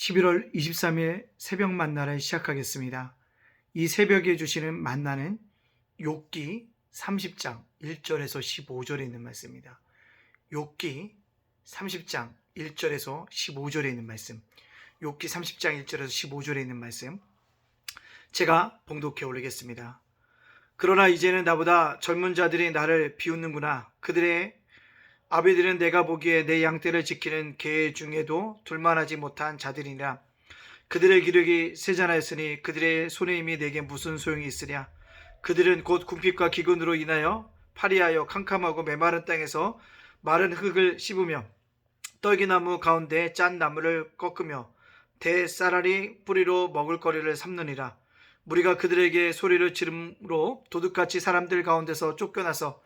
11월 23일 새벽 만나를 시작하겠습니다. 이 새벽에 주시는 만나는 욥기 30장 1절에서 15절에 있는 말씀입니다. 욥기 30장 1절에서 15절에 있는 말씀, 욥기 30장 1절에서 15절에 있는 말씀, 제가 봉독해 올리겠습니다. 그러나 이제는 나보다 젊은 자들이 나를 비웃는구나. 그들의 아비들은 내가 보기에 내 양떼를 지키는 개 중에도 둘만하지 못한 자들이니라. 그들의 기력이 세잔하였으니 그들의 손의 힘이 내게 무슨 소용이 있으랴. 그들은 곧 궁핍과 기근으로 인하여 파리하여 캄캄하고 메마른 땅에서 마른 흙을 씹으며 떨기나무 가운데 짠 나무를 꺾으며 대쌀알이 뿌리로 먹을거리를 삼느니라. 무리가 그들에게 소리를 지름으로 도둑같이 사람들 가운데서 쫓겨나서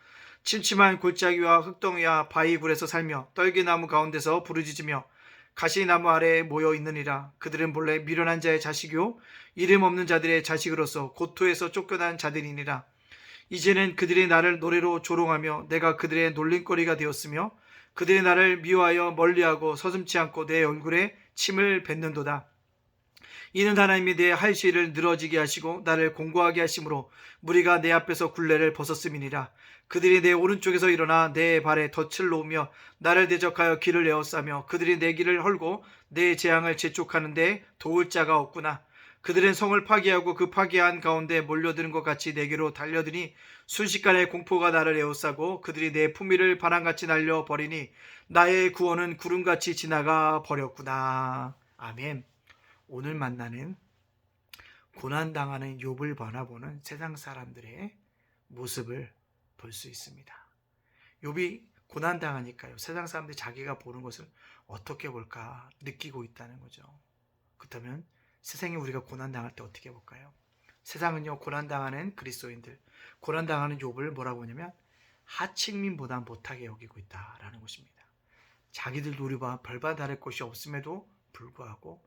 침침한 골짜기와 흙덩이와 바위굴에서 살며 떨기나무 가운데서 부르짖으며 가시나무 아래에 모여 있느니라. 그들은 본래 미련한 자의 자식이요 이름 없는 자들의 자식으로서 고토에서 쫓겨난 자들이니라. 이제는 그들이 나를 노래로 조롱하며 내가 그들의 놀림거리가 되었으며 그들이 나를 미워하여 멀리하고 서슴지 않고 내 얼굴에 침을 뱉는도다. 이는 하나님이 내 할시를 늘어지게 하시고 나를 공고하게 하심으로 무리가 내 앞에서 굴레를 벗었음이니라. 그들이 내 오른쪽에서 일어나 내 발에 덫을 놓으며 나를 대적하여 길을 에워싸며 그들이 내 길을 헐고 내 재앙을 재촉하는데 도울 자가 없구나. 그들은 성을 파괴하고 그 파괴한 가운데 몰려드는 것 같이 내게로 달려드니 순식간에 공포가 나를 에워싸고 그들이 내 품위를 바람같이 날려버리니 나의 구원은 구름같이 지나가 버렸구나. 아멘. 오늘 만나는 고난당하는 욥을 바라보는 세상 사람들의 모습을 볼 수 있습니다. 욥이 고난당하니까요, 세상 사람들이 자기가 보는 것을 어떻게 볼까 느끼고 있다는 거죠. 그렇다면 세상에 우리가 고난당할 때 어떻게 볼까요? 세상은요, 고난당하는 그리스도인들, 고난당하는 욥을 뭐라고 하냐면 하층민보다 못하게 여기고 있다라는 것입니다. 자기들도 우리와 별반 다를 것이 없음에도 불구하고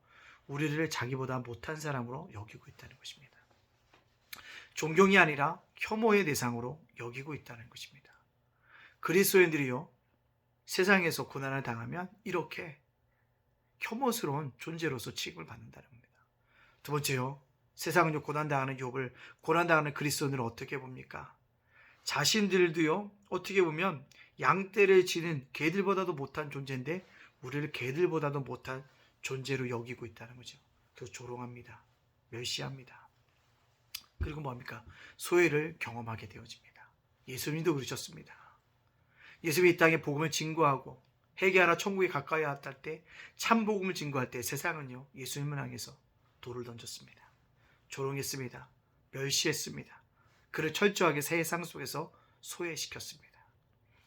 우리를 자기보다 못한 사람으로 여기고 있다는 것입니다. 존경이 아니라 혐오의 대상으로 여기고 있다는 것입니다. 그리스도인들이요, 세상에서 고난을 당하면 이렇게 혐오스러운 존재로서 취급을 받는다는 겁니다. 두 번째요, 세상은요, 고난당하는 욥을, 고난당하는 그리스도인을 어떻게 봅니까? 자신들도요, 어떻게 보면 양떼를 지는 개들보다도 못한 존재인데 우리를 개들보다도 못한 존재로 여기고 있다는 거죠. 그래서 조롱합니다. 멸시합니다. 그리고 뭡니까? 소외를 경험하게 되어집니다. 예수님도 그러셨습니다. 예수님이 이 땅에 복음을 증거하고 회개하라 천국에 가까이 왔다 할 때, 참 복음을 증거할 때 세상은요, 예수님을 향해서 돌을 던졌습니다. 조롱했습니다. 멸시했습니다. 그를 철저하게 세상 속에서 소외시켰습니다.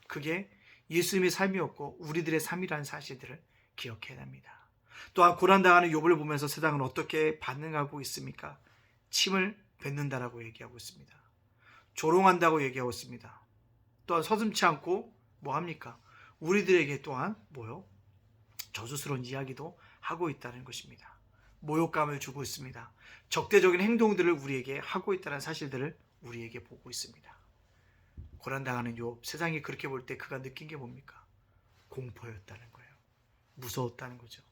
그게 예수님의 삶이었고 우리들의 삶이라는 사실들을 기억해야 합니다. 또한 고난당하는 욥을 보면서 세상은 어떻게 반응하고 있습니까? 침을 뱉는다라고 얘기하고 있습니다. 조롱한다고 얘기하고 있습니다. 또한 서슴지 않고 뭐합니까? 우리들에게 또한 저주스러운 이야기도 하고 있다는 것입니다. 모욕감을 주고 있습니다. 적대적인 행동들을 우리에게 하고 있다는 사실들을 우리에게 보고 있습니다. 고난당하는 욥, 세상이 그렇게 볼 때 그가 느낀 게 뭡니까? 공포였다는 거예요. 무서웠다는 거죠.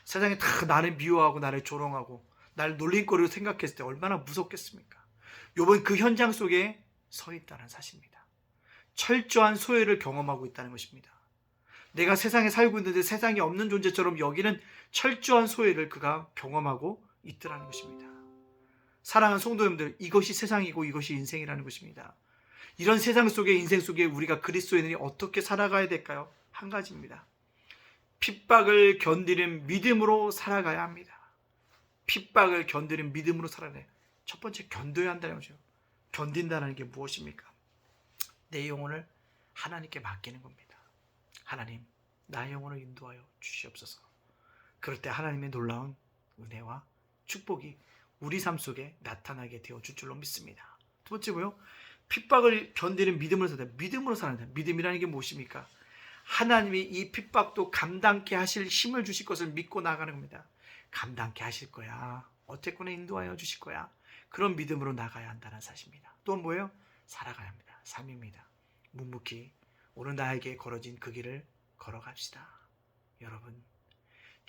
세상에 다 나를 미워하고 나를 조롱하고 나를 놀림거리로 생각했을 때 얼마나 무섭겠습니까? 욥은 그 현장 속에 서 있다는 사실입니다. 철저한 소외를 경험하고 있다는 것입니다. 내가 세상에 살고 있는데 세상에 없는 존재처럼 여기는 철저한 소외를 그가 경험하고 있더라는 것입니다. 사랑하는 성도님들, 이것이 세상이고 이것이 인생이라는 것입니다. 이런 세상 속에, 인생 속에 우리가 그리스도인들이 어떻게 살아가야 될까요? 한 가지입니다. 핍박을 견디는 믿음으로 살아가야 합니다. 핍박을 견디는 믿음으로 살아야 돼요. 첫 번째, 견뎌야 한다는 거죠. 견딘다는 게 무엇입니까? 내 영혼을 하나님께 맡기는 겁니다. 하나님, 나의 영혼을 인도하여 주시옵소서. 그럴 때 하나님의 놀라운 은혜와 축복이 우리 삶 속에 나타나게 되어줄 줄로 믿습니다. 두 번째 뭐요? 핍박을 견디는 믿음으로 살아야 돼요. 믿음으로 살아야 돼요. 믿음이라는 게 무엇입니까? 하나님이 이 핍박도 감당케 하실 힘을 주실 것을 믿고 나가는 겁니다. 감당케 하실 거야. 어쨌거나 인도하여 주실 거야. 그런 믿음으로 나가야 한다는 사실입니다. 또 뭐예요? 살아가야 합니다. 삶입니다. 묵묵히 오늘 나에게 걸어진 그 길을 걸어갑시다. 여러분,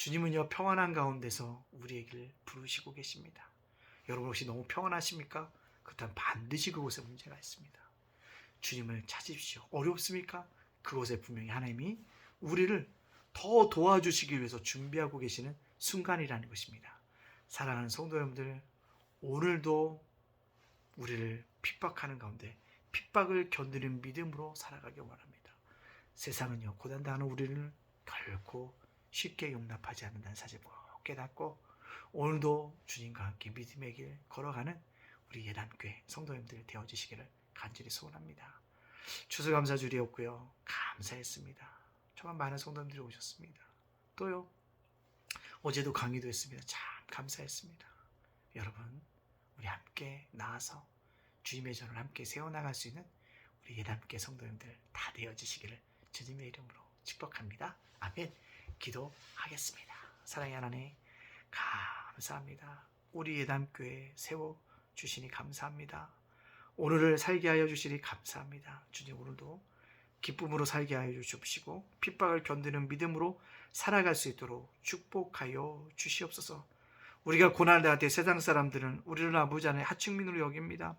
주님은요, 평안한 가운데서 우리에게 부르시고 계십니다. 여러분 혹시 너무 평안하십니까? 그렇다면 반드시 그곳에 문제가 있습니다. 주님을 찾으십시오. 어렵습니까? 그곳에 분명히 하나님이 우리를 더 도와주시기 위해서 준비하고 계시는 순간이라는 것입니다. 사랑하는 성도 여러분들, 오늘도 우리를 핍박하는 가운데 핍박을 견디는 믿음으로 살아가기 원합니다. 세상은요, 고단당하는 우리를 결코 쉽게 용납하지 않는다는 사실을 꼭 깨닫고 오늘도 주님과 함께 믿음의 길 걸어가는 우리 예단교회 성도님들 되어주시기를 간절히 소원합니다. 추수감사주일이었고요, 감사했습니다. 정말 많은 성도님들이 오셨습니다. 또요, 어제도 강의도 했습니다. 참 감사했습니다. 여러분, 우리 함께 나아서 주님의 전을 함께 세워나갈 수 있는 우리 예단교회 성도님들 다 되어주시기를 주님의 이름으로 축복합니다. 아멘. 기도하겠습니다. 사랑의 하나님, 감사합니다. 우리 예단교회 세워주시니 감사합니다. 오늘을 살게 하여 주시니 감사합니다. 주님, 오늘도 기쁨으로 살게 하여 주시옵시고 핍박을 견디는 믿음으로 살아갈 수 있도록 축복하여 주시옵소서. 우리가 고난을 당할 때 세상 사람들은 우리를 아버지 안에 하층민으로 여깁니다.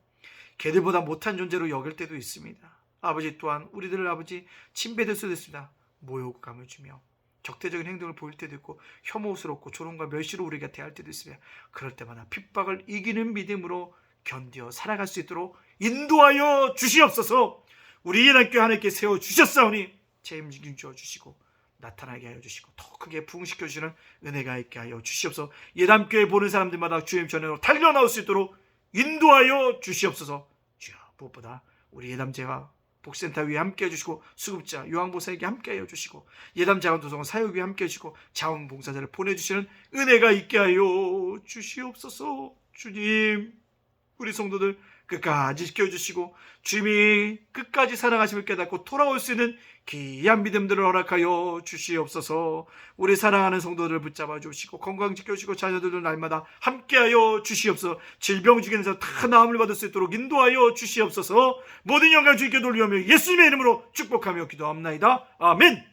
걔들보다 못한 존재로 여길 때도 있습니다. 아버지 또한 우리들을 아버지 침뱉을 수도 있습니다. 모욕감을 주며 적대적인 행동을 보일 때도 있고 혐오스럽고 조롱과 멸시로 우리가 대할 때도 있습니다. 그럴 때마다 핍박을 이기는 믿음으로 견디어 살아갈 수 있도록 인도하여 주시옵소서. 우리 예단교회 하나님께 세워주셨사오니 책임져 주시고 나타나게 하여 주시고 더 크게 부흥시켜 주시는 은혜가 있게 하여 주시옵소서. 예단교회 보는 사람들마다 주님 전으로 달려 나올 수 있도록 인도하여 주시옵소서. 주여, 무엇보다 우리 예담제와 복센터 위에 함께 해주시고 수급자 요한보사에게 함께 해주시고 예담자원도성 사역 위에 함께 해주시고 자원봉사자를 보내주시는 은혜가 있게 하여 주시옵소서. 주님, 우리 성도들 끝까지 지켜주시고 주님이 끝까지 사랑하심을 깨닫고 돌아올 수 있는 귀한 믿음들을 허락하여 주시옵소서. 우리 사랑하는 성도들을 붙잡아 주시고 건강 지켜주시고 자녀들도 날마다 함께하여 주시옵소서. 질병 중에서 다 나음을 받을 수 있도록 인도하여 주시옵소서. 모든 영광 주님께 돌리오며 예수님의 이름으로 축복하며 기도합나이다. 아멘.